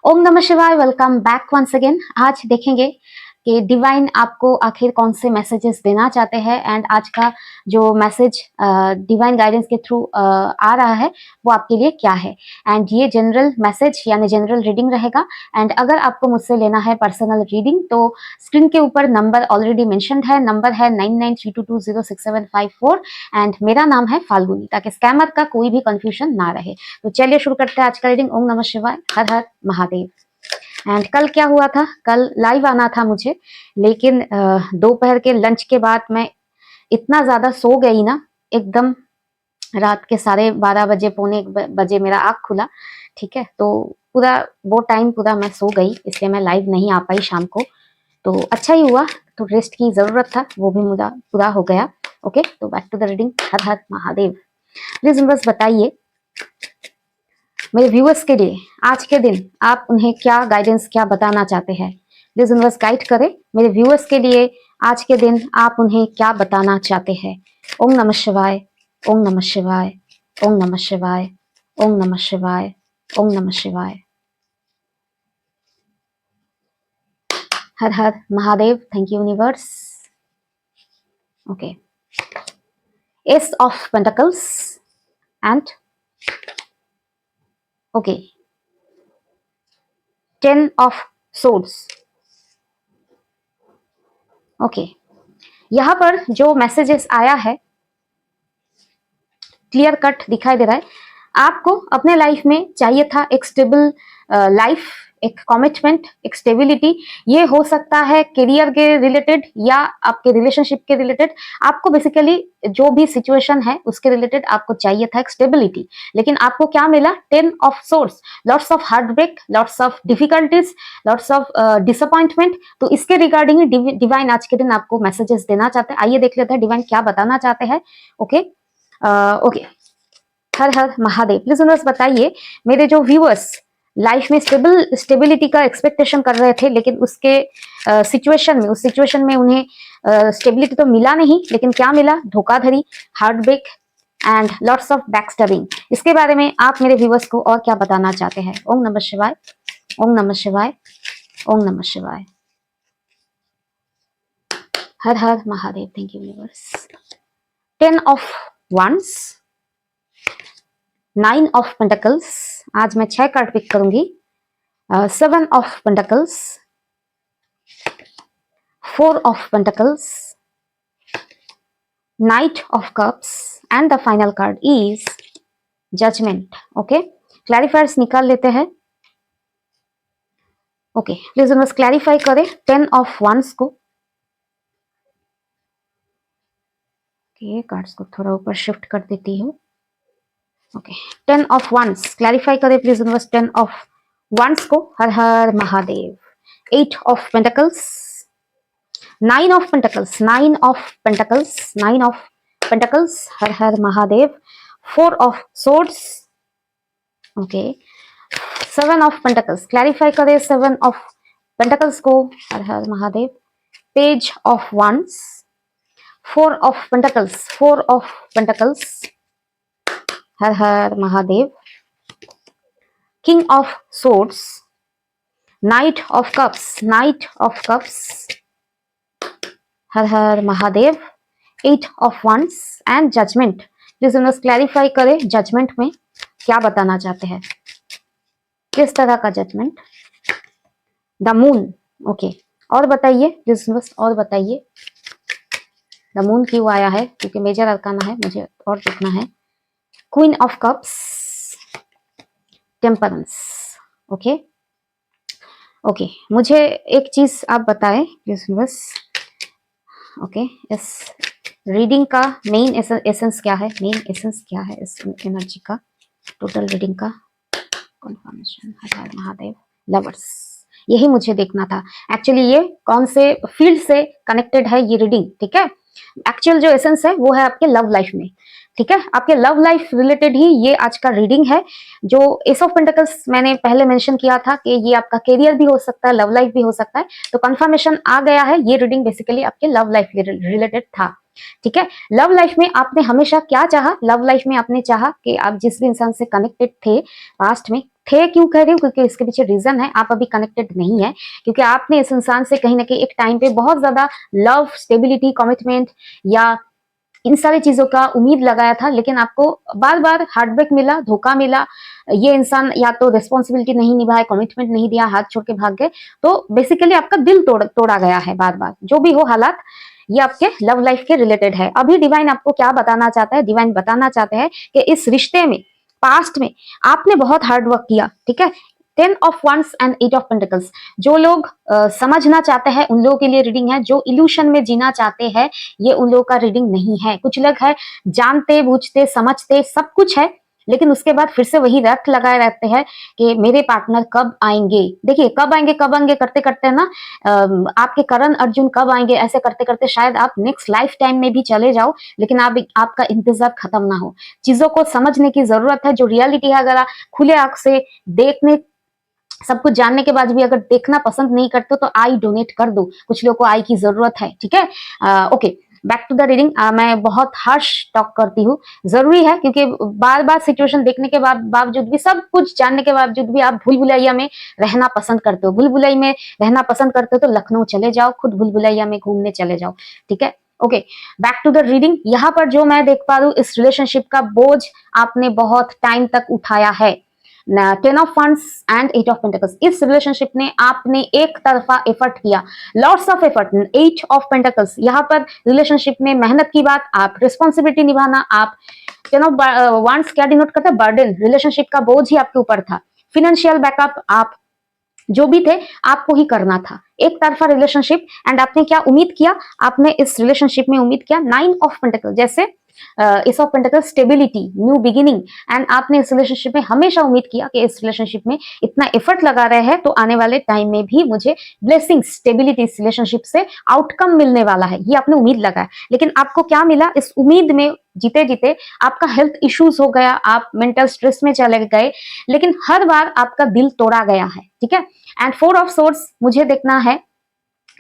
ओम नमः शिवाय। Welcome back once again. आज देखेंगे कि डिवाइन आपको आखिर कौन से मैसेजेस देना चाहते हैं एंड आज का जो मैसेज डिवाइन गाइडेंस के थ्रू आ रहा है वो आपके लिए क्या है। एंड ये जनरल मैसेज यानी जनरल रीडिंग रहेगा। एंड अगर आपको मुझसे लेना है पर्सनल रीडिंग तो स्क्रीन के ऊपर नंबर ऑलरेडी मेंशन्ड है। नंबर है 9932206754 एंड मेरा नाम है फाल्गुनी, ताकि स्कैमर का कोई भी कंफ्यूजन ना रहे। तो चलिए शुरू करते हैं आज का रीडिंग। ओम नमः शिवाय, हर हर महादेव। एंड कल क्या हुआ था, कल लाइव आना था मुझे, लेकिन दोपहर के लंच के बाद मैं इतना ज्यादा सो गई ना, एकदम रात के 12:30 बजे, पौने 1 बजे मेरा आँख खुला। ठीक है, तो पूरा वो टाइम पूरा मैं सो गई, इसलिए मैं लाइव नहीं आ पाई शाम को। तो अच्छा ही हुआ, तो रेस्ट की जरूरत था, वो भी मुझे पूरा हो गया। ओके, तो बैक टू द रीडिंग। हर हर महादेव। प्लीज बस बताइए मेरे व्यूअर्स के लिए आज के दिन आप उन्हें क्या गाइडेंस, क्या बताना चाहते हैं। प्लीज यूनिवर्स गाइड करें मेरे व्यूअर्स के लिए आज के दिन आप उन्हें क्या बताना चाहते हैं। ओम नमः शिवाय, ओम नमः शिवाय, ओम नमः शिवाय, ओम नमः शिवाय, ओम नमः शिवाय। हर हर Mahadev. Thank you universe. Okay, ace of pentacles and okay 10 of swords. Okay, यहाँ पर जो मैसेजेस आया है क्लियर कट दिखाई दे रहा है। आपको अपने लाइफ में चाहिए था एक स्टेबल लाइफ, एक कमिटमेंट, एक स्टेबिलिटी। ये हो सकता है करियर के रिलेटेड या आपके रिलेशनशिप के रिलेटेड। आपको बेसिकली जो भी सिचुएशन है उसके रिलेटेड आपको चाहिए था एक स्टेबिलिटी, लेकिन आपको क्या मिला? 10 of swords. Lots of heart break, lots of difficulties, lots of disappointment. तो इसके रिगार्डिंग डिवाइन आज के दिन आपको मैसेजेस देना चाहते हैं। आइए देख लेते हैं डिवाइन क्या बताना चाहते हैं। ओके ओके, हर हर महादेव। प्लीज उन्हें बताइए मेरे जो व्यूअर्स लाइफ में स्टेबिलिटी का एक्सपेक्टेशन कर रहे थे, लेकिन उसके सिचुएशन में, उस सिचुएशन में उन्हें स्टेबिलिटी तो मिला नहीं, लेकिन क्या मिला? धोखाधड़ी, heart break and lots of backstabbing. इसके बारे में आप मेरे व्यूअर्स को और क्या बताना चाहते हैं। ओम नमः शिवाय, ओम नमः शिवाय, ओम नमः शिवाय। हर हर Mahadev. Thank you viewers. 10 of wands, 9 of pentacles, आज मैं 6 कार्ड पिक करूंगी। 7 of pentacles, 4 of pentacles, knight of cups and the final card is judgement. Okay, clarifiers निकाल लेते हैं। ओके, प्लीज बस क्लैरिफाई करें 10 ऑफ वंस को। ओके, कार्ड्स को थोड़ा ऊपर शिफ्ट कर देती हूँ। ओके, 10 ऑफ वंस क्लैरिफाई करें प्लीज बस 10 ऑफ वंस को। हर हर Mahadev. 8 of pentacles, 9 of pentacles, 9 of pentacles, 9 of pentacles, हर हर Mahadev. 4 of swords, okay, 7 of pentacles, clarify करें 7 of pentacles को। हर हर Mahadev. Page of wands, 4 of pentacles, 4 of pentacles, हर हर Mahadev. King of swords, Knight of cups, Knight of cups, हर हर Mahadev. 8 of wands and judgement. Please clarify करें जजमेंट में क्या बताना चाहते हैं, किस तरह का जजमेंट। The moon. ओके, और बताइए प्लीज बस, और बताइए द मून क्यों आया है, क्योंकि मेजर अरकाना है, मुझे और देखना है। Queen of cups, temperance. Okay okay, मुझे एक चीज आप बताएं प्लीज बस। ओके, इस रीडिंग का मेन एसेंस क्या है, मेन एसेंस क्या है इस एनर्जी का, टोटल रीडिंग का कंफर्मेशन। हर हर महादेव। लवर्स, यही मुझे देखना था एक्चुअली, ये कौन से फील्ड से कनेक्टेड है ये रीडिंग। ठीक है, एक्चुअल जो एसेंस है वो है आपके लव लाइफ में। ठीक है, आपके लव लाइफ रिलेटेड ही ये आज का रीडिंग है। जो एस ऑफ पेंटिकल्स मैंने पहले मेंशन किया था कि ये आपका करियर भी हो सकता है, लव लाइफ भी हो सकता है, तो कंफर्मेशन आ गया है। ये रीडिंग बेसिकली आपके लव लाइफ रिलेटेड था। ठीक है, लव लाइफ में आपने हमेशा क्या चाहा, लव लाइफ में आपने चाहा कि आप जिस भी इंसान से कनेक्टेड थे पास्ट में थे क्यों कह रही हूँ, क्योंकि इसके पीछे रीजन है, आप अभी कनेक्टेड नहीं है, क्योंकि आपने इस इंसान से कहीं ना कहीं एक टाइम पे बहुत ज्यादा लव, स्टेबिलिटी, कमिटमेंट या इन सारी चीजों का उम्मीद लगाया था, लेकिन आपको बार बार हार्ट ब्रेक मिला, धोखा मिला। ये इंसान या तो रिस्पॉन्सिबिलिटी नहीं निभाए, कमिटमेंट नहीं दिया, हाथ छोड़ के भाग गए, तो बेसिकली आपका दिल तोड़ा गया है बार बार। जो भी हो हालात, ये आपके लव लाइफ के रिलेटेड है। अभी डिवाइन आपको क्या बताना चाहता है? डिवाइन बताना चाहते हैं कि इस रिश्ते में, पास्ट में आपने बहुत हार्ड वर्क किया, ठीक है। 10 of wands and 8 of pentacles, जो लोग समझना चाहते हैं उन लोगों के लिए रीडिंग है। जो इल्यूशन में जीना चाहते हैं, ये उन लोगों का रीडिंग नहीं है। कुछ लोग है जानते बूझते समझते सब कुछ है, लेकिन उसके बाद फिर से वही रट लगाए रहते हैं कि मेरे पार्टनर कब आएंगे। देखिए कब आएंगे करते करते ना, आपके करण अर्जुन कब आएंगे ऐसे करते करते शायद आप नेक्स्ट लाइफ टाइम में भी चले जाओ, लेकिन आपका इंतजार खत्म ना हो। चीजों को समझने की जरूरत है। जो रियलिटी है, अगर आप खुले आंख से देखने, सब कुछ जानने के बाद भी अगर देखना पसंद नहीं करते तो आई डोनेट कर दो। कुछ लोगों को आई की जरूरत है, ठीक है। Okay, back to the reading. मैं बहुत हार्श टॉक करती हूँ, जरूरी है, क्योंकि बार बार सिचुएशन देखने के बावजूद भी, सब कुछ जानने के बावजूद भी आप भूल भुलैया में रहना पसंद करते हो। भूल भुलैया में रहना पसंद करते हो तो लखनऊ चले जाओ, खुद भूल भुलैया में घूमने चले जाओ, ठीक है। Okay, back to the reading. यहाँ पर जो मैं देख पा रही हूँ, इस रिलेशनशिप का बोझ आपने बहुत टाइम तक उठाया है। 10 of wands and 8 of pentacles, इस रिलेशनशिप ने आपने एक तरफा एफर्ट किया, lots of effort. 8 of pentacles, यहाँ पर रिलेशनशिप में मेहनत की बात, आप रिस्पॉन्सिबिलिटी निभाना, आप 10 ऑफ वंस क्या डिनोट करता है? बर्डन, रिलेशनशिप का बोझ ही आपके ऊपर था। फिनेंशियल बैकअप, आप जो भी थे आपको ही करना था। एक तरफा रिलेशनशिप, एंड आपने क्या उम्मीद किया? आपने इस रिलेशनशिप में उम्मीद किया 9 ऑफ पेंटिकल, जैसे इस of pentacle stability, new beginning. And आपने इस रिलेशनशिप में हमेशा उम्मीद किया कि इस रिलेशनशिप में इतना एफर्ट लगा रहे हैं तो आने वाले टाइम में भी मुझे ब्लेसिंग, स्टेबिलिटी, इस रिलेशनशिप से आउटकम मिलने वाला है, ये आपने उम्मीद लगाया। लेकिन आपको क्या मिला? इस उम्मीद में जीते जीते आपका हेल्थ इश्यूज हो गया, आप मेंटल स्ट्रेस में चले गए, लेकिन हर बार आपका दिल तोड़ा गया है, ठीक है। एंड 4 ऑफ सोर्स, मुझे देखना है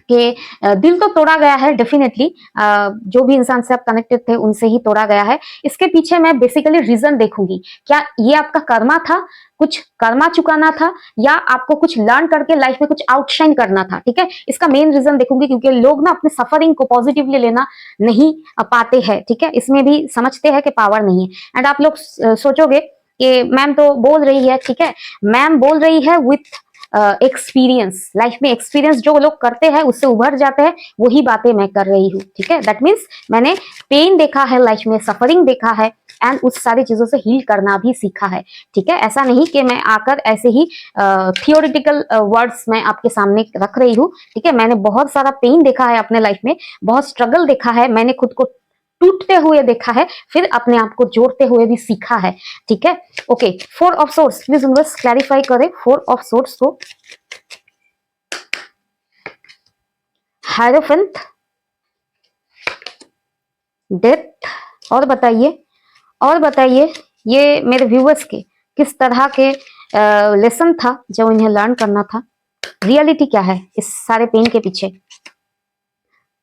कि दिल तो तोड़ा गया है डेफिनेटली, जो भी इंसान से आप कनेक्टेड थे उनसे ही तोड़ा गया है। इसके पीछे मैं बेसिकली रीजन देखूंगी, क्या ये आपका कर्मा था, कुछ कर्मा चुकाना था, या आपको कुछ लर्न करके लाइफ में कुछ आउटशाइन करना था, ठीक है। इसका मेन रीजन देखूंगी, क्योंकि लोग ना अपने सफरिंग को पॉजिटिवली लेना नहीं पाते हैं, ठीक है। इसमें भी समझते हैं कि पावर नहीं है। एंड आप लोग सोचोगे कि मैम तो बोल रही है, ठीक है, मैम बोल रही है विथ एक्सपीरियंस, लाइफ में एक्सपीरियंस जो लोग करते हैं उससे उभर जाते हैं, वही बातें मैं कर रही हूँ, ठीक है। दैट मीन्स मैंने पेन देखा है लाइफ में, सफरिंग देखा है, एंड उस सारी चीजों से हील करना भी सीखा है, ठीक है। ऐसा नहीं कि मैं आकर ऐसे ही थियोरिटिकल वर्ड्स मैं आपके सामने रख रही हूँ, ठीक है। मैंने बहुत सारा पेन देखा है अपने लाइफ में, बहुत स्ट्रगल देखा है, मैंने खुद को टूटते हुए देखा है, फिर अपने आप को जोड़ते हुए भी सीखा है, ठीक है। Okay, 4 of source, please universe clarify करें 4 ऑफ सोर्स को। हायरोफेंट, डेथ, और बताइए ये मेरे व्यूअर्स के किस तरह के लेसन था जो इन्हें लर्न करना था, रियलिटी क्या है इस सारे पेन के पीछे।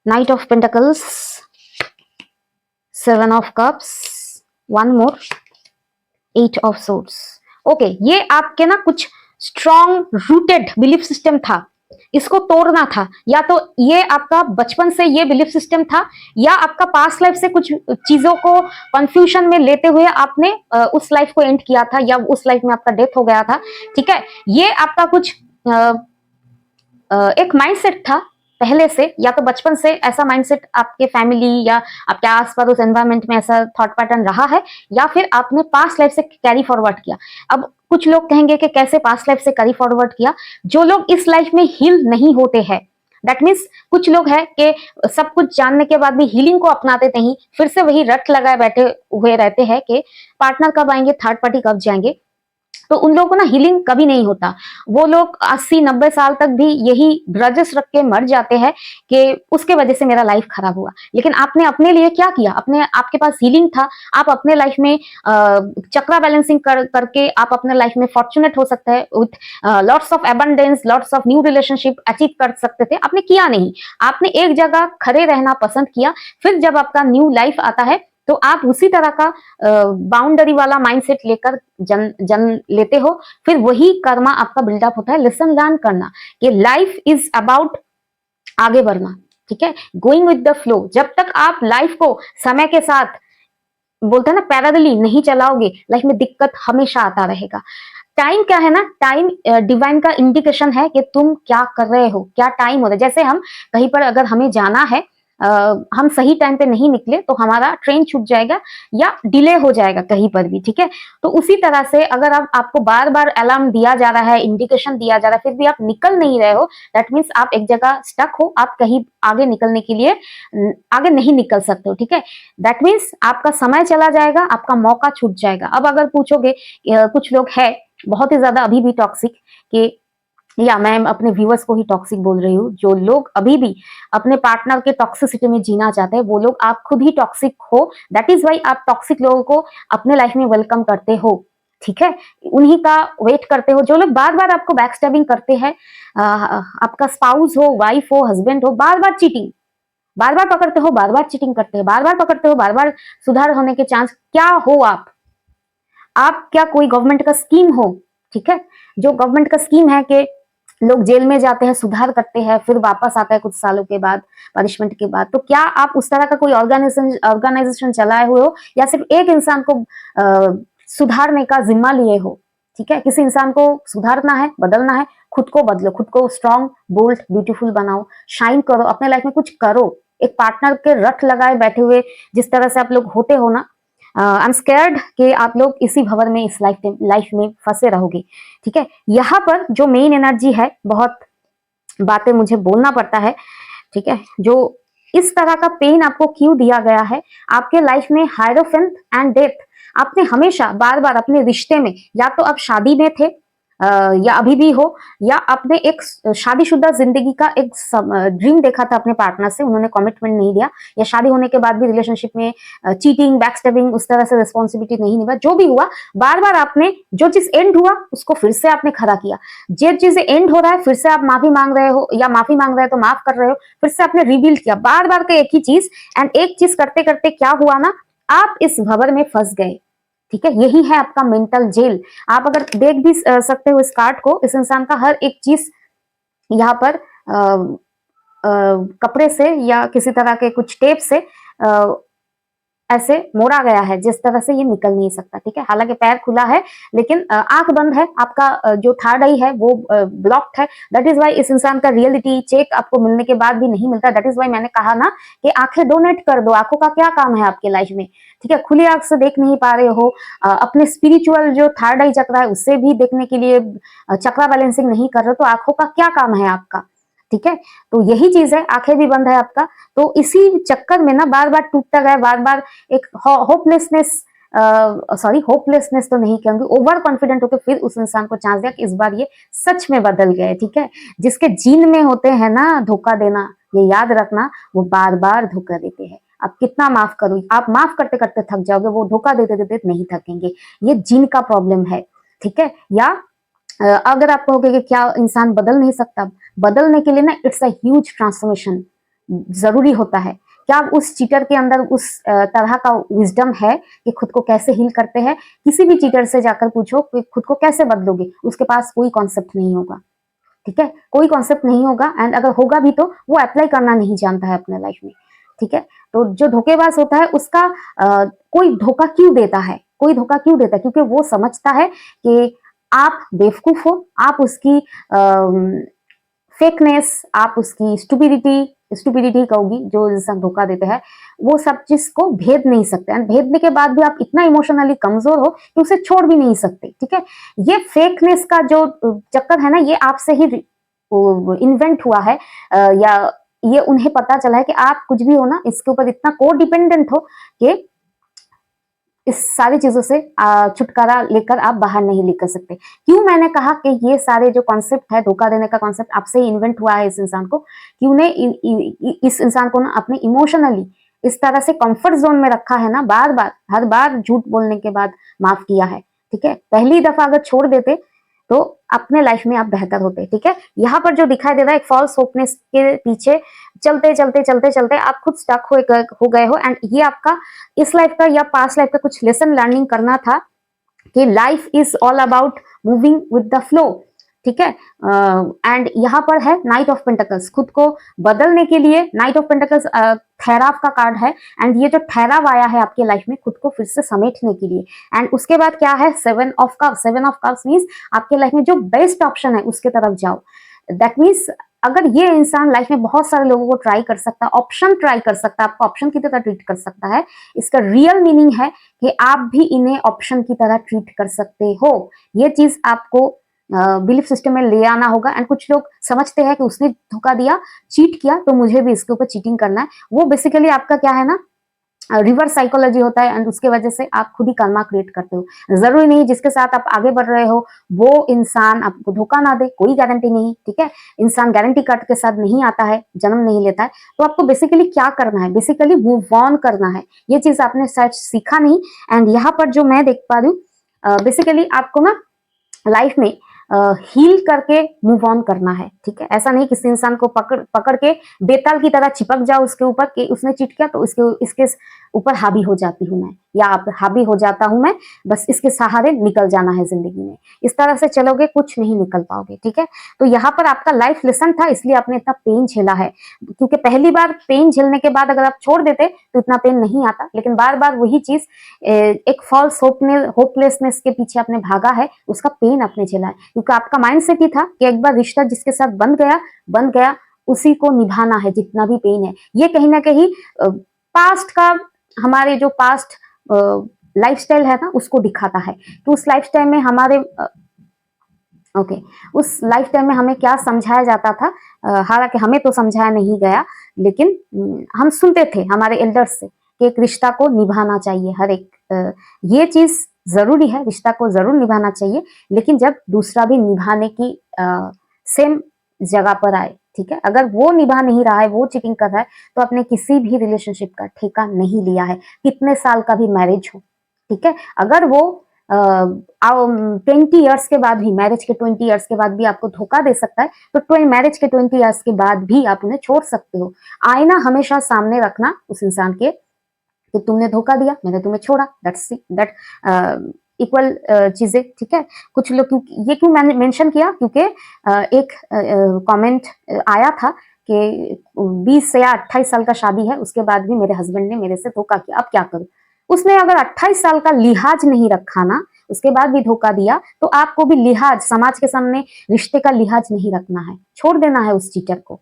Night of pentacles, 7 of cups, 1 more, 8 of source. Okay, ये आपके ना कुछ स्ट्रॉन्ग रूटेड बिलीफ सिस्टम था, इसको तोड़ना था। या तो ये आपका बचपन से ये बिलीफ सिस्टम था, या आपका पास्ट लाइफ से कुछ चीजों को कंफ्यूजन में लेते हुए आपने उस लाइफ को एंड किया था, या उस लाइफ में आपका डेथ हो गया था, ठीक है। ये आपका कुछ एक माइंडसेट था पहले से, या तो बचपन से ऐसा माइंडसेट आपके फैमिली या आपके आसपास उस एनवायरनमेंट में ऐसा थॉट पैटर्न रहा है, या फिर आपने पास्ट लाइफ से कैरी फॉरवर्ड किया। अब कुछ लोग कहेंगे कि कैसे पास्ट लाइफ से कैरी फॉरवर्ड किया? जो लोग इस लाइफ में हील नहीं होते हैं, दैट मीन्स कुछ लोग हैं कि सब कुछ जानने के बाद भी हीलिंग को अपनाते नहीं, फिर से वही रट लगाए बैठे हुए रहते हैं कि पार्टनर कब आएंगे, थर्ड पार्टी कब जाएंगे, तो उन लोगों को ना हीलिंग कभी नहीं होता। वो लोग 80-90 साल तक भी यही ग्रजेस रख के मर जाते हैं कि उसके वजह से मेरा लाइफ खराब हुआ। लेकिन आपने अपने लिए क्या किया? आपके पास हीलिंग था, आप अपने लाइफ में चक्रा बैलेंसिंग करके आप अपने लाइफ में फॉर्चुनेट हो सकते हैं, with lots of abundance, lots of new relationship achieve कर सकते थे। आपने किया नहीं, आपने एक जगह खड़े रहना पसंद किया। फिर जब आपका न्यू लाइफ आता है तो आप उसी तरह का बाउंड्री वाला माइंडसेट लेकर जन्म लेते हो, फिर वही कर्मा आपका बिल्डअप होता है। लेसन लर्न करना कि लाइफ इज अबाउट आगे बढ़ना, ठीक है, गोइंग विद द फ्लो। जब तक आप लाइफ को समय के साथ बोलते हैं ना पैरेलली नहीं चलाओगे, लाइफ में दिक्कत हमेशा आता रहेगा। टाइम क्या है ना, टाइम डिवाइन का इंडिकेशन है कि तुम क्या कर रहे हो, क्या टाइम हो रहा है। जैसे हम कहीं पर अगर हमें जाना है, हम सही टाइम पे नहीं निकले तो हमारा ट्रेन छूट जाएगा या डिले हो जाएगा कहीं पर भी, ठीक है। तो उसी तरह से अगर आपको बार बार अलार्म दिया जा रहा है, इंडिकेशन दिया जा रहा है, फिर भी आप निकल नहीं रहे हो, दैट मीन्स आप एक जगह स्टक हो, आप कहीं आगे निकलने के लिए आगे नहीं निकल सकते हो, ठीक है। दैट मीन्स आपका समय चला जाएगा, आपका मौका छूट जाएगा। अब अगर पूछोगे, कुछ लोग है बहुत ही ज्यादा अभी भी टॉक्सिक, कि या मैं अपने व्यूअर्स को ही टॉक्सिक बोल रही हूँ, जो लोग अभी भी अपने पार्टनर के टॉक्सिसिटी में जीना चाहते हैं, वो लोग, आप खुद ही टॉक्सिक हो। दैट इज वाई आप टॉक्सिक लोगों को अपने लाइफ में वेलकम करते हो, ठीक है, उन्हीं का वेट करते हो। जो लोग बार बार आपको बैकस्टैबिंग करते हैं, आपका स्पाउस हो, वाइफ हो, हस्बैंड हो, बार बार चीटिंग, बार बार पकड़ते हो, बार बार चीटिंग करते हैं, बार बार पकड़ते हो, बार बार सुधार होने के चांस, क्या हो आप क्या कोई गवर्नमेंट का स्कीम हो, ठीक है। जो गवर्नमेंट का स्कीम है कि लोग जेल में जाते हैं, सुधार करते हैं, फिर वापस आता है कुछ सालों के बाद, पनिशमेंट के बाद, तो क्या आप उस तरह का कोई ऑर्गेनाइजेशन चलाए हुए हो, या सिर्फ एक इंसान को सुधारने का जिम्मा लिए हो, ठीक है। किसी इंसान को सुधारना है, बदलना है, खुद को बदलो, खुद को स्ट्रॉन्ग, बोल्ड, ब्यूटीफुल बनाओ, शाइन करो, अपने लाइफ में कुछ करो। एक पार्टनर के रट लगाए बैठे हुए जिस तरह से आप लोग होते हो ना, आई एम स्कैर्ड कि आप लोग इसी भंवर में, इस लाइफ में फंसे रहोगे, ठीक है। यहाँ पर जो मेन एनर्जी है, बहुत बातें मुझे बोलना पड़ता है, ठीक है, जो इस तरह का पेन आपको क्यों दिया गया है, आपके लाइफ में हायरोफेंट एंड डेथ, आपने हमेशा बार बार अपने रिश्ते में, या तो आप शादी में थे, या अभी भी हो, या आपने एक शादीशुदा जिंदगी का एक ड्रीम देखा था अपने पार्टनर से, उन्होंने कमिटमेंट नहीं दिया, या शादी होने के बाद भी रिलेशनशिप में चीटिंग, बैकस्टैबिंग, उस तरह से रिस्पॉन्सिबिलिटी नहीं निभा, जो भी हुआ, बार बार आपने जो चीज एंड हुआ उसको फिर से आपने खड़ा किया। जो चीज एंड हो रहा है, फिर से आप माफी मांग रहे हो, या माफी मांग रहे हो तो माफ कर रहे हो, फिर से आपने रिबिल्ड किया, बार बार का एक ही चीज। एंड एक चीज करते करते क्या हुआ ना, आप इस भंवर में फंस गए, ठीक है। यही है आपका मेंटल जेल। आप अगर देख भी सकते हो इस कार्ड को, इस इंसान का हर एक चीज यहाँ पर कपड़े से या किसी तरह के कुछ टेप से ऐसे मोड़ा गया है, जिस तरह से ये निकल नहीं सकता, ठीक है। हालांकि पैर खुला है, लेकिन आंख बंद है, आपका जो थर्ड आई है वो ब्लॉक्ड है। दैट इज वाई इस इंसान का रियलिटी चेक आपको मिलने के बाद भी नहीं मिलता। दैट इज वाई मैंने कहा ना कि आंखें डोनेट कर दो। आंखों का क्या काम है आपके लाइफ में, ठीक है। खुली आंख से देख नहीं पा रहे हो, अपने स्पिरिचुअल जो थर्ड आई चक्र है उससे भी देखने के लिए चक्रा बैलेंसिंग नहीं कर रहे हो, तो आंखों का क्या काम है आपका, ठीक है। तो यही चीज है, आंखें भी बंद है आपका। तो इसी चक्कर में ना बार बार टूटता गया, बार बार एक होपलेसनेस, होपलेसनेस तो नहीं कहूंगी, ओवर कॉन्फिडेंट होकर फिर उस इंसान को चांस दिया कि इस बार ये सच में बदल गए, ठीक है। जिसके जीन में होते हैं ना धोखा देना, ये याद रखना, वो बार बार धोखा देते हैं। आप कितना माफ करो, आप माफ करते करते थक जाओगे, वो धोखा देते देते नहीं थकेंगे। ये जीन का प्रॉब्लम है, ठीक है। या अगर आप कहोगे कि क्या इंसान बदल नहीं सकता, बदलने के लिए ना इट्स अ ह्यूज ट्रांसफॉर्मेशन जरूरी होता है। क्या उस चीटर के अंदर उस तरह का विजडम है कि खुद को कैसे हील करते हैं? किसी भी चीटर से जाकर पूछो कि खुद को कैसे बदलोगे, उसके पास कोई कॉन्सेप्ट नहीं होगा, ठीक है, कोई कॉन्सेप्ट नहीं होगा। एंड अगर होगा भी तो वो अप्लाई करना नहीं जानता है अपने लाइफ में, ठीक है। तो जो धोखेबाज होता है उसका कोई धोखा क्यों देता है, कोई धोखा क्यों देता है, क्योंकि वो समझता है कि आप बेवकूफ हो, आप उसकी फेकनेस, आप उसकी स्टूपिडिटी कहूंगी, जो इंसान धोखा देते हैं वो सब चीज को भेद नहीं सकते, एंड भेदने के बाद भी आप इतना इमोशनली कमजोर हो कि उसे छोड़ भी नहीं सकते, ठीक है। ये फेकनेस का जो चक्कर है ना, ये आपसे ही इन्वेंट हुआ है, या ये उन्हें पता चला है कि आप कुछ भी हो ना, इसके ऊपर इतना को डिपेंडेंट हो कि इस सारी चीजों से छुटकारा लेकर आप बाहर नहीं निकल सकते। क्यों मैंने कहा कि ये सारे जो कॉन्सेप्ट है, धोखा देने का कॉन्सेप्ट आपसे ही इन्वेंट हुआ है इस इंसान को, कि उन्हें इस इंसान को ना अपने इमोशनली इस तरह से कंफर्ट जोन में रखा है ना, बार बार हर बार झूठ बोलने के बाद माफ किया है, ठीक है। पहली दफा अगर छोड़ देते तो अपने लाइफ में आप बेहतर होते। ठीक है, यहाँ पर जो दिखाई दे रहा है एक फॉल्स होपनेस के पीछे चलते चलते चलते चलते आप खुद स्टक हो गए हो, एंड ये आपका इस लाइफ का या पास्ट लाइफ का कुछ लेसन लर्निंग करना था कि life is all about moving with the flow. ठीक है, एंड यहाँ पर है नाइट ऑफ पेंटिकल्स, खुद को बदलने के लिए नाइट ऑफ पेंटिकल्स ठहराव का कार्ड है, एंड ये जो ठहराव आया है आपके लाइफ में खुद को फिर से समेटने के लिए। एंड उसके बाद क्या है, 7 ऑफ कप्स मीन्स आपके लाइफ में जो बेस्ट ऑप्शन है उसके तरफ जाओ। दैट मीन्स अगर ये इंसान लाइफ में बहुत सारे लोगों को ट्राई कर सकता है, ऑप्शन ट्राई कर सकता है, आपको ऑप्शन की तरह ट्रीट कर सकता है, इसका रियल मीनिंग है कि आप भी इन्हें ऑप्शन की तरह ट्रीट कर सकते हो। ये चीज आपको बिलीफ सिस्टम में ले आना होगा। एंड कुछ लोग समझते हैं कि उसने धोखा दिया, चीट किया, तो मुझे भी इसके ऊपर चीटिंग करना है। वो बेसिकली आपका क्या है ना, रिवर्स साइकोलॉजी होता है, एंड उसके वजह से आप खुद ही कर्मा क्रिएट करते हो। जरूरी नहीं जिसके साथ आप आगे बढ़ रहे हो वो इंसान आपको धोखा ना दे, कोई गारंटी नहीं। ठीक है, इंसान गारंटी कार्ड के साथ नहीं आता है, जन्म नहीं लेता है। तो आपको बेसिकली क्या करना है, बेसिकली मूव ऑन करना है। ये चीज आपने शायद सीखा नहीं। एंड यहाँ पर जो मैं देख पा रही हूँ, बेसिकली आपको ना लाइफ में हील करके मूव ऑन करना है। ठीक है, ऐसा नहीं किसी इंसान को पकड़ के बेताल की तरह चिपक जाओ उसके ऊपर कि उसने चीट किया तो इसके ऊपर हावी हो जाती हूँ मैं, या आप हावी हो जाता हूं मैं, बस इसके सहारे निकल जाना है जिंदगी में। इस तरह से चलोगे कुछ नहीं निकल पाओगे। ठीक है, तो यहाँ पर आपका लाइफ लेसन था, इसलिए आपने इतना पेन झेला है। क्योंकि पहली बार पेन झेलने के बाद अगर आप छोड़ देते तो इतना पेन नहीं आता, लेकिन बार बार वही चीज एक फॉल्स होपलेसनेस के पीछे आपने भागा है, उसका पेन आपने झेला है। क्योंकि आपका माइंडसेट ही था कि एक बार रिश्ता जिसके साथ बन गया उसी को निभाना है, जितना भी पेन है। ये कहीं ना कहीं पास्ट का, हमारे जो पास्ट लाइफस्टाइल है ना उसको दिखाता है कि उस लाइफस्टाइल में हमारे उस लाइफ टाइम में हमें क्या समझाया जाता था। हालांकि हमें तो समझाया नहीं गया, लेकिन हम सुनते थे हमारे एल्डर्स से कि एक रिश्ता को निभाना चाहिए, हर एक ये चीज जरूरी है, रिश्ता को जरूर निभाना चाहिए, लेकिन जब दूसरा भी निभाने की सेम जगह पर आए। ठीक है, अगर वो निभा नहीं रहा है, वो चीटिंग कर रहा है, तो आपने किसी भी रिलेशनशिप का ठेका नहीं लिया है, कितने साल का भी मैरिज हो। ठीक है, अगर वो 20 ईयर्स के बाद भी, मैरिज के 20 ईयर्स के बाद भी आपको धोखा दे सकता है, तो मैरिज के 20 ईयर्स के बाद भी आप उन्हें छोड़ सकते हो। आईना हमेशा सामने रखना उस इंसान के कि तुमने धोखा दिया, मैंने तुम्हें छोड़ा, दैट इक्वल चीजें। ठीक है, कुछ लोग ये क्यों मैंने मेंशन किया, क्योंकि एक कमेंट आया था कि 20 से या 28 साल का शादी है, उसके बाद भी मेरे हस्बैंड ने मेरे से धोखा किया, अब क्या करूं। उसने अगर 28 साल का लिहाज नहीं रखा ना, उसके बाद भी धोखा दिया, तो आपको भी लिहाज, समाज के सामने रिश्ते का लिहाज नहीं रखना है, छोड़ देना है उस चीटर को।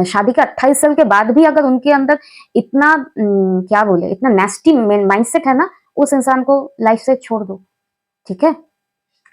शादी के 28 साल के बाद भी अगर उनके अंदर इतना क्या बोले, इतना नेस्टी माइंडसेट है ना, उस इंसान को लाइफ से छोड़ दो। ठीक है,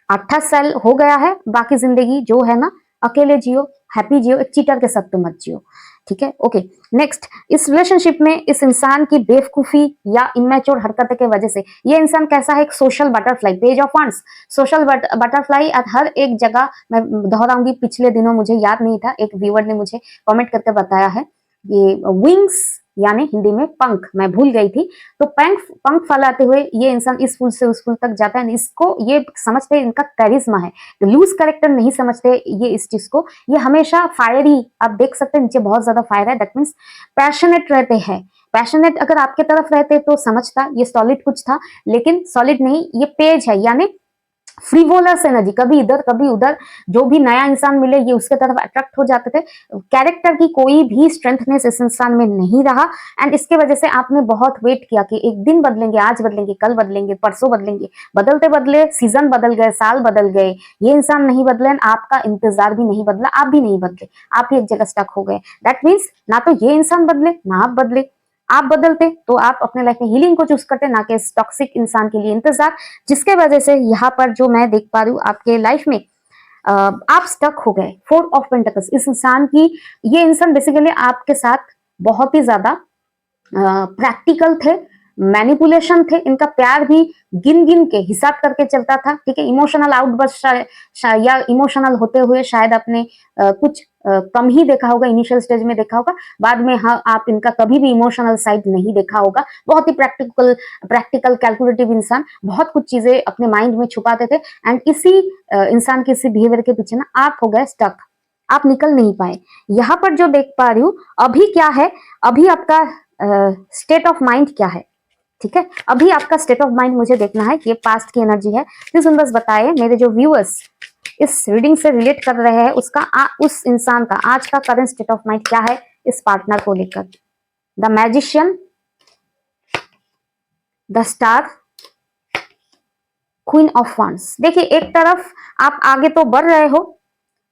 28 साल हो गया है, बाकी जिंदगी जो है ना अकेले जियो, हैप्पी जियो, एक चीटर के साथ तो मत जियो। ठीक है, ओके। नेक्स्ट, इस रिलेशनशिप में इस इंसान की बेवकूफी या इमेच्योर हरकतें की वजह से ये इंसान कैसा है, एक social butterfly, page of wands, social butterfly हर एक जगह। मैं दोहराऊंगी, पिछले दिनों मुझे याद नहीं था, एक व्यूअर ने मुझे कमेंट करके बताया है, ये विंग्स यानी हिंदी में पंख, मैं भूल गई थी। तो पंख फैलाते हुए ये इंसान इस फूल से उस फूल तक जाता है। इसको ये समझते हैं इनका कैरिज्मा है, लूज कैरेक्टर नहीं समझते ये इस चीज को। ये हमेशा फायरी, आप देख सकते हैं नीचे बहुत ज्यादा फायर है, दैट मीन्स पैशनेट रहते हैं। पैशनेट अगर आपके तरफ रहते तो समझता ये सॉलिड कुछ था, लेकिन सॉलिड नहीं, ये पेज है, यानी फ्रीवोलस एनर्जी, कभी इधर कभी उधर, जो भी नया इंसान मिले ये उसके तरफ अट्रैक्ट हो जाते थे। कैरेक्टर की कोई भी स्ट्रेंथनेस इस इंसान में नहीं रहा, एंड इसके वजह से आपने बहुत वेट किया कि एक दिन बदलेंगे, आज बदलेंगे, कल बदलेंगे, परसों बदलेंगे, बदलते बदले सीजन बदल गए, साल बदल गए, ये इंसान नहीं बदले, आपका इंतजार भी नहीं बदला, आप भी नहीं बदले, आप भी एक जगह स्टक हो गए। दैट मीन्स ना तो ये इंसान बदले ना आप बदले। आप बदलते तो आप अपने लाइफ में हीलिंग को चूज करते, ना कि इस टॉक्सिक इंसान के लिए इंतजार, जिसके वजह से यहाँ पर जो मैं देख पा रही हूँ आपके लाइफ में आप स्टक हो गए। 4 ऑफ पेंटिकल्स, इस इंसान की, ये इंसान बेसिकली आपके साथ बहुत ही ज्यादा प्रैक्टिकल थे, मैनिपुलेशन थे, इनका प्यार भी गिन गिन के हिसाब करके चलता था, ठीक है। इमोशनल आउटबर्स्ट या इमोशनल होते हुए शायद आपने कुछ कम ही देखा होगा, इनिशियल स्टेज में देखा होगा, बाद में हाँ आप इनका कभी भी इमोशनल साइड नहीं देखा होगा। बहुत ही प्रैक्टिकल कैलकुलेटिव इंसान, बहुत कुछ चीजें अपने माइंड में छुपाते थे, एंड इसी इंसान के इसी बिहेवियर के पीछे ना आप हो गए स्टक, आप निकल नहीं पाए। यहाँ पर जो देख पा रही हूँ अभी क्या है, अभी आपका स्टेट ऑफ माइंड क्या है, ठीक है। अभी आपका स्टेट ऑफ माइंड मुझे देखना है कि ये पास्ट की एनर्जी है। प्लीज बस बताइए, मेरे जो व्यूअर्स इस रीडिंग से रिलेट कर रहे हैं उसका उस इंसान का आज का करंट स्टेट ऑफ माइंड क्या है इस पार्टनर को लेकर। The magician, the star, queen of wands. देखिए एक तरफ आप आगे तो बढ़ रहे हो,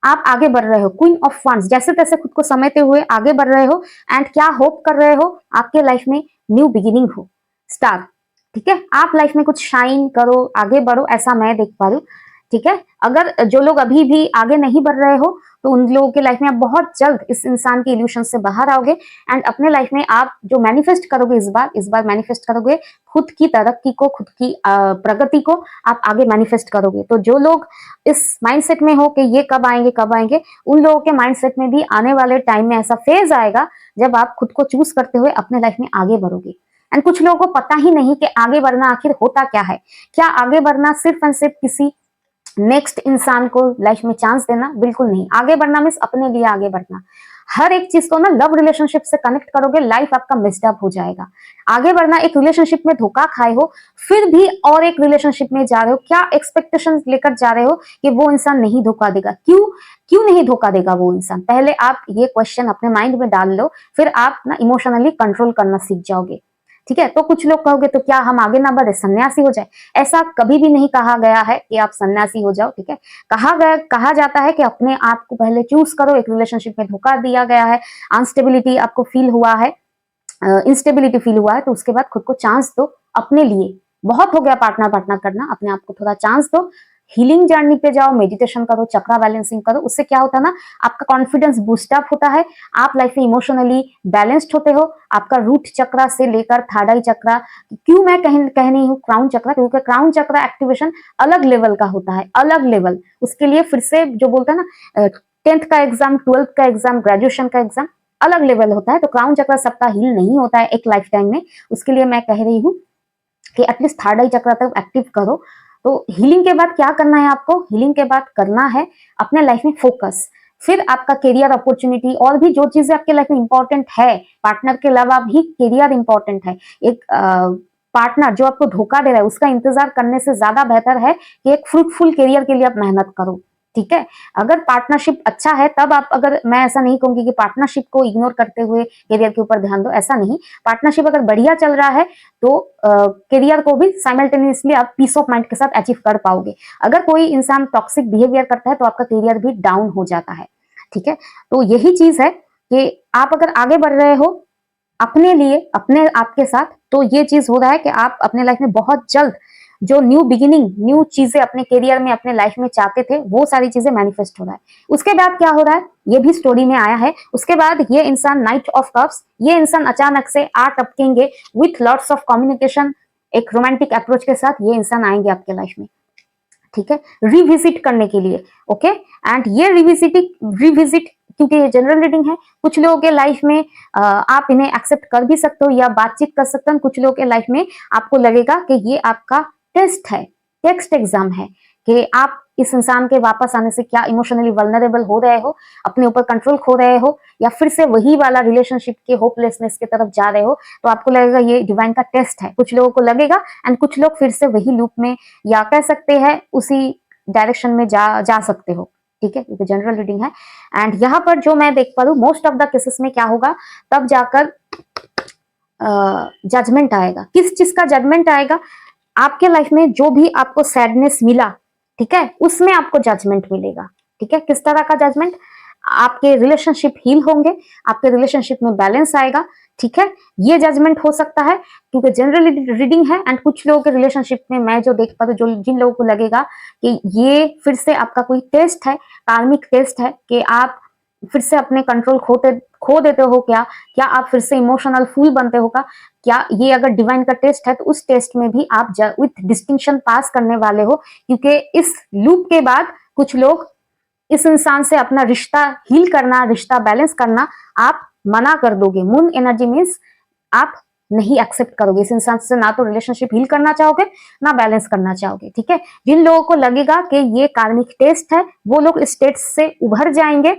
आप आगे बढ़ रहे हो, क्वीन ऑफ वंड्स, जैसे तैसे खुद को समेटे हुए आगे बढ़ रहे हो, एंड क्या होप कर रहे हो आपके लाइफ में न्यू बिगिनिंग हो। स्टार, ठीक है, आप लाइफ में कुछ शाइन करो, आगे बढ़ो, ऐसा मैं देख पा रही हूँ, ठीक है। अगर जो लोग अभी भी आगे नहीं बढ़ रहे हो तो उन लोगों के लाइफ में आप बहुत जल्द इस इंसान के इल्यूशन से बाहर आओगे, एंड अपने लाइफ में आप जो मैनिफेस्ट करोगे इस बार मैनिफेस्ट करोगे खुद की तरक्की को, खुद की प्रगति को आप आगे मैनिफेस्ट करोगे। तो जो लोग इस माइंडसेट में हो कि ये कब आएंगे, उन लोगों के माइंडसेट में भी आने वाले टाइम में ऐसा फेज आएगा जब आप खुद को चूज करते हुए अपने लाइफ में आगे बढ़ोगे। एंड कुछ लोगों को पता ही नहीं कि आगे बढ़ना आखिर होता क्या है। क्या आगे बढ़ना सिर्फ एंड सिर्फ किसी नेक्स्ट इंसान को लाइफ में चांस देना? बिल्कुल नहीं। आगे बढ़ना मीन्स अपने लिए आगे बढ़ना। हर एक चीज को ना लव रिलेशनशिप से कनेक्ट करोगे, लाइफ आपका मिस्डअप हो जाएगा। आगे बढ़ना, एक रिलेशनशिप में धोखा खाए हो फिर भी और एक रिलेशनशिप में जा रहे हो, क्या एक्सपेक्टेशन लेकर जा रहे हो कि वो इंसान नहीं धोखा देगा? क्यों नहीं धोखा देगा वो इंसान? पहले आप ये क्वेश्चन अपने माइंड में डाल लो, फिर आप ना इमोशनली कंट्रोल करना सीख जाओगे, ठीक है। तो कुछ लोग कहोगे तो क्या हम आगे ना बढ़े, सन्यासी हो जाए? ऐसा कभी भी नहीं कहा गया है कि आप सन्यासी हो जाओ, ठीक है। कहा जाता है कि अपने आप को पहले चूज करो। एक रिलेशनशिप में धोखा दिया गया है, अनस्टेबिलिटी आपको फील हुआ है, इंस्टेबिलिटी फील हुआ है, तो उसके बाद खुद को चांस दो अपने लिए। बहुत हो गया पार्टनर करना, अपने आप को थोड़ा चांस दो। हीलिंग जर्नी पे जाओ, मेडिटेशन करो, चक्रा बैलेंसिंग करो। उससे क्या होता है ना, आपका कॉन्फिडेंस बूस्ट अप होता है, आप लाइफ में इमोशनली बैलेंस्ड होते हो। आपका रूट चक्रा से लेकर थर्ड आई चक्रा, क्यों मैं कह रही हूँ क्राउन चक्रा, क्योंकि क्राउन चक्रा एक्टिवेशन अलग लेवल का होता है, अलग लेवल। उसके लिए फिर से जो बोलता है ना 10th का एग्जाम, 12th का एग्जाम, ग्रेजुएशन का एग्जाम अलग लेवल होता है। तो क्राउन चक्रा सबका हील नहीं होता है एक लाइफ टाइम में। उसके लिए मैं कह रही हूँ कि एटलीस्ट थर्ड आई चक्र तक एक्टिव करो। तो हीलिंग के बाद क्या करना है आपको? हीलिंग के बाद करना है अपने लाइफ में फोकस। फिर आपका करियर अपॉर्चुनिटी और भी जो चीजें आपके लाइफ में इंपॉर्टेंट है, पार्टनर के अलावा भी करियर इंपॉर्टेंट है। एक पार्टनर जो आपको धोखा दे रहा है उसका इंतजार करने से ज्यादा बेहतर है कि एक फ्रूटफुल करियर के लिए आप मेहनत करो, ठीक है। अगर पार्टनरशिप अच्छा है तब आप, अगर मैं ऐसा नहीं कहूंगी कि पार्टनरशिप को इग्नोर करते हुए करियर के ऊपर ध्यान दो, ऐसा नहीं। पार्टनरशिप अगर बढ़िया चल रहा है तो करियर को भी साइमल्टेनियसली आप पीस ऑफ माइंड के साथ अचीव कर पाओगे। अगर कोई इंसान टॉक्सिक बिहेवियर करता है तो आपका करियर भी डाउन हो जाता है, ठीक है। तो यही चीज है कि आप अगर आगे बढ़ रहे हो अपने लिए, अपने आप के साथ, तो ये चीज हो रहा है कि आप अपने लाइफ में बहुत जल्द जो न्यू बिगिनिंग, न्यू चीजें अपने करियर में, अपने लाइफ में चाहते थे, वो सारी चीजें मैनिफेस्ट हो रहा है। उसके बाद क्या हो रहा है ये भी स्टोरी में आया है। उसके बाद ये इंसान नाइट ऑफ कप्स, ये इंसान अचानक से आ टपकेंगे विथ लॉट्स ऑफ कम्युनिकेशन, एक रोमांटिक अप्रोच के साथ ये इंसान आएंगे आपके लाइफ में, ठीक है, रिविजिट करने के लिए, ओके। एंड ये रिविजिट क्योंकि ये जनरल रीडिंग है, कुछ लोगों के लाइफ में आप इन्हें एक्सेप्ट कर भी सकते हो या बातचीत कर सकते हो। कुछ लोगों के लाइफ में आपको लगेगा कि ये आपका टेस्ट है, टेक्स्ट एग्जाम है कि आप इस इंसान के वापस आने से क्या इमोशनली वल्नरेबल हो रहे हो, अपने ऊपर कंट्रोल खो रहे हो, या फिर से वही वाला रिलेशनशिप के होपलेसनेस की तरफ जा रहे हो। तो आपको लगेगा ये डिवाइन का टेस्ट है, कुछ लोगों को लगेगा। एंड कुछ लोग फिर से वही लूप में, या कह सकते हैं उसी डायरेक्शन में जा सकते हो, ठीक है, क्योंकि जनरल रीडिंग है। एंड यहाँ पर जो मैं देख पा रही हूँ मोस्ट ऑफ द केसेस में क्या होगा, तब जाकर जजमेंट आएगा। किस चीज का जजमेंट आएगा? आपके लाइफ में जो भी आपको सैडनेस मिला, ठीक है, उसमें आपको जजमेंट मिलेगा, ठीक है। किस तरह का जजमेंट? आपके रिलेशनशिप हील होंगे, आपके रिलेशनशिप में बैलेंस आएगा, ठीक है। ये जजमेंट हो सकता है क्योंकि जनरल रीडिंग है। एंड कुछ लोगों के रिलेशनशिप में मैं जो देख पा रही हूँ, जिन लोगों को लगेगा कि ये फिर से आपका कोई टेस्ट है, कार्मिक टेस्ट है कि आप फिर से अपने कंट्रोल खो देते हो क्या? क्या आप फिर से इमोशनल फूल बनते हो क्या? ये अगर डिवाइन का टेस्ट है तो उस टेस्ट में भी आप विथ डिस्टिंक्शन पास करने वाले हो, क्योंकि इस लूप के बाद कुछ लोग इस इंसान से अपना रिश्ता हील करना, रिश्ता बैलेंस करना आप मना कर दोगे। मून एनर्जी मीन्स आप नहीं एक्सेप्ट करोगे इस इंसान से, ना तो रिलेशनशिप हील करना चाहोगे ना बैलेंस करना चाहोगे, ठीक है। जिन लोगों को लगेगा कि ये कार्मिक टेस्ट है वो लोग इस टेस्ट से उभर जाएंगे,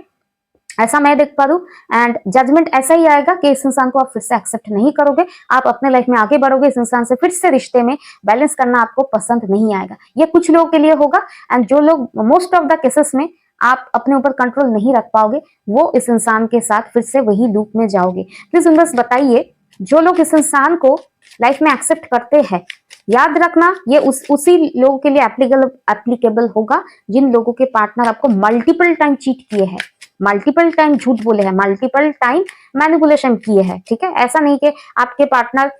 ऐसा मैं देख पा रही हूँ। एंड जजमेंट ऐसा ही आएगा कि इस इंसान को आप फिर से एक्सेप्ट नहीं करोगे, आप अपने लाइफ में आगे बढ़ोगे, इस इंसान से फिर से रिश्ते में बैलेंस करना आपको पसंद नहीं आएगा। ये कुछ लोगों के लिए होगा। एंड जो लोग मोस्ट ऑफ द केसेस में आप अपने ऊपर कंट्रोल नहीं रख पाओगे, वो इस इंसान के साथ फिर से वही लूप में जाओगे। प्लीज बस बताइए, जो लोग इस इंसान को लाइफ में एक्सेप्ट करते हैं, याद रखना ये उसी लोगों के लिए एप्लीकेबल होगा जिन लोगों के पार्टनर आपको मल्टीपल टाइम चीट किए हैं, मल्टीपल टाइम झूठ बोले हैं, मल्टीपल टाइम मैनिपुलेशन किए हैं, ठीक है। ऐसा नहीं कि आपके पार्टनर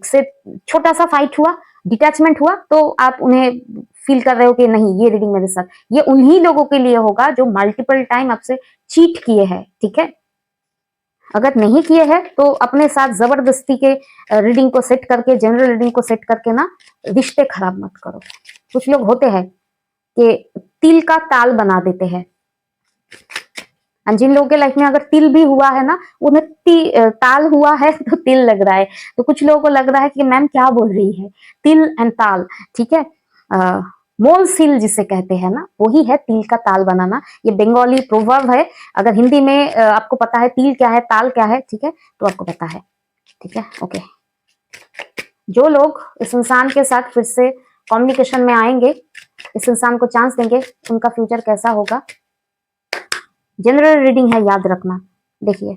से छोटा सा फाइट हुआ, डिटैचमेंट हुआ तो आप उन्हें फील कर रहे हो कि नहीं ये रीडिंग मेरे साथ, ये उन्हीं लोगों के लिए होगा जो मल्टीपल टाइम आपसे चीट किए हैं, ठीक है। अगर नहीं किए हैं तो अपने साथ जबरदस्ती के रीडिंग को सेट करके, जनरल रीडिंग को सेट करके ना रिश्ते खराब मत करो। कुछ लोग होते हैं कि तिल का ताल बना देते हैं, जिन लोगों के लाइफ में अगर तिल भी हुआ है ना, उन्हें ताल हुआ है तो तिल लग रहा है, तो कुछ लोगों को लग रहा है कि मैम क्या बोल रही है, तिल एंड ताल, ठीक है। मोल सील जिसे कहते हैं ना, वही है तिल का ताल बनाना। ये बंगाली प्रोवर्ब है। अगर हिंदी में आपको पता है तिल क्या है, ताल क्या है, ठीक है, तो आपको पता है, ठीक है, ओके। जो लोग इस इंसान के साथ फिर से कम्युनिकेशन में आएंगे, इस इंसान को चांस देंगे, उनका फ्यूचर कैसा होगा। जनरल रीडिंग है, याद रखना। देखिए,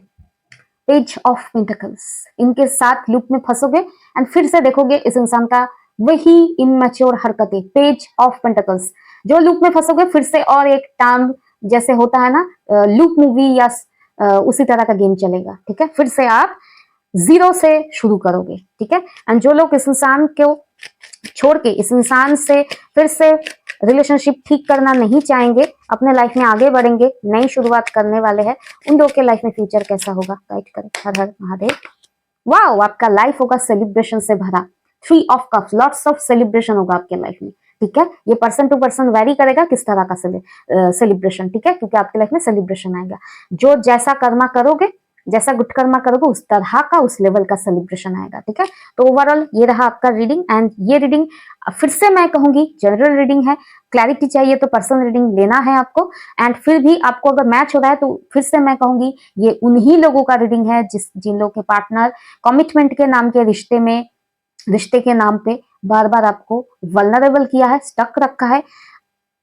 पेज ऑफ पेंटिकल्स, इनके साथ लूप में फंसोगे एंड फिर से देखोगे इस इंसान का वही इमैच्योर हरकतें। पेज ऑफ पेंटिकल्स, जो लूप में फंसोगे फिर से और एक टर्म जैसे होता है ना लूप मूवी या उसी तरह का गेम चलेगा, ठीक है। फिर से आप जीरो से शुरू करोगे, ठीक है। एंड जो लोग इस इंसान को छोड़ के इस इंसान से फिर से रिलेशनशिप ठीक करना नहीं चाहेंगे, अपने लाइफ में आगे बढ़ेंगे, नई शुरुआत करने वाले हैं, उन लोगों के लाइफ में फ्यूचर कैसा होगा, गाइड करें। हर हर महादेव। वाह, आपका लाइफ होगा सेलिब्रेशन से भरा। 3 of cups, lots of celebration होगा आपके लाइफ में, ठीक है। ये पर्सन टू पर्सन वेरी करेगा किस तरह का सेलिब्रेशन, ठीक है, क्योंकि आपके लाइफ में सेलिब्रेशन आएगा। जो जैसा कर्मा करोगे, जैसा गुड कर्मा करोगे, उस तरह का, उस लेवल का सेलिब्रेशन आएगा, ठीक है। तो ओवरऑल ये रहा आपका रीडिंग। एंड ये रीडिंग फिर से मैं कहूंगी जनरल रीडिंग है, क्लैरिटी चाहिए तो पर्सनल रीडिंग लेना है आपको। एंड फिर भी आपको अगर मैच हो रहा है तो फिर से मैं कहूंगी ये उन्हीं लोगों का रीडिंग है जिन लोगों के पार्टनर कमिटमेंट के नाम के रिश्ते के नाम पे बार बार आपको वल्नरेबल किया है, स्टक रखा है,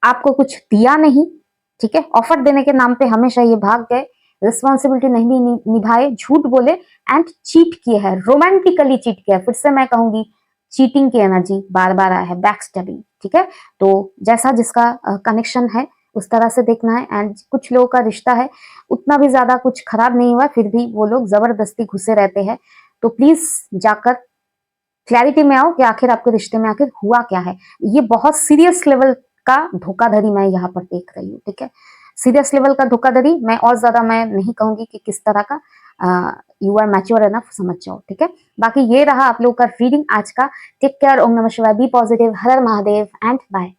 आपको कुछ दिया नहीं, ठीक है। ऑफर देने के नाम पे हमेशा ये भाग गए, रिस्पॉन्सिबिलिटी नहीं निभाए, झूठ बोले एंड चीट किए हैं, रोमांटिकली चीट किया है। फिर से मैं कहूंगी चीटिंग की एनर्जी बार बार आया है, बैक स्टैबिंग, ठीक है। तो जैसा जिसका कनेक्शन है उस तरह से देखना है। एंड कुछ लोगों का रिश्ता है उतना भी ज्यादा कुछ खराब नहीं हुआ, फिर भी वो लोग जबरदस्ती घुसे रहते हैं, तो प्लीज जाकर क्लैरिटी में आओ कि आखिर आपके रिश्ते में आखिर हुआ क्या है। ये बहुत सीरियस लेवल का धोखाधड़ी मैं यहाँ पर देख रही हूँ, ठीक है। सीरियस लेवल का धोखाधड़ी, मैं और ज्यादा मैं नहीं कहूंगी कि किस तरह का, यू आर मैच्योर एनफ, समझ जाओ, ठीक है। बाकी ये रहा आप लोगों का रीडिंग आज का। टेक केयर, ओम नमः शिवाय, बी पॉजिटिव, हर हर महादेव एंड बाय।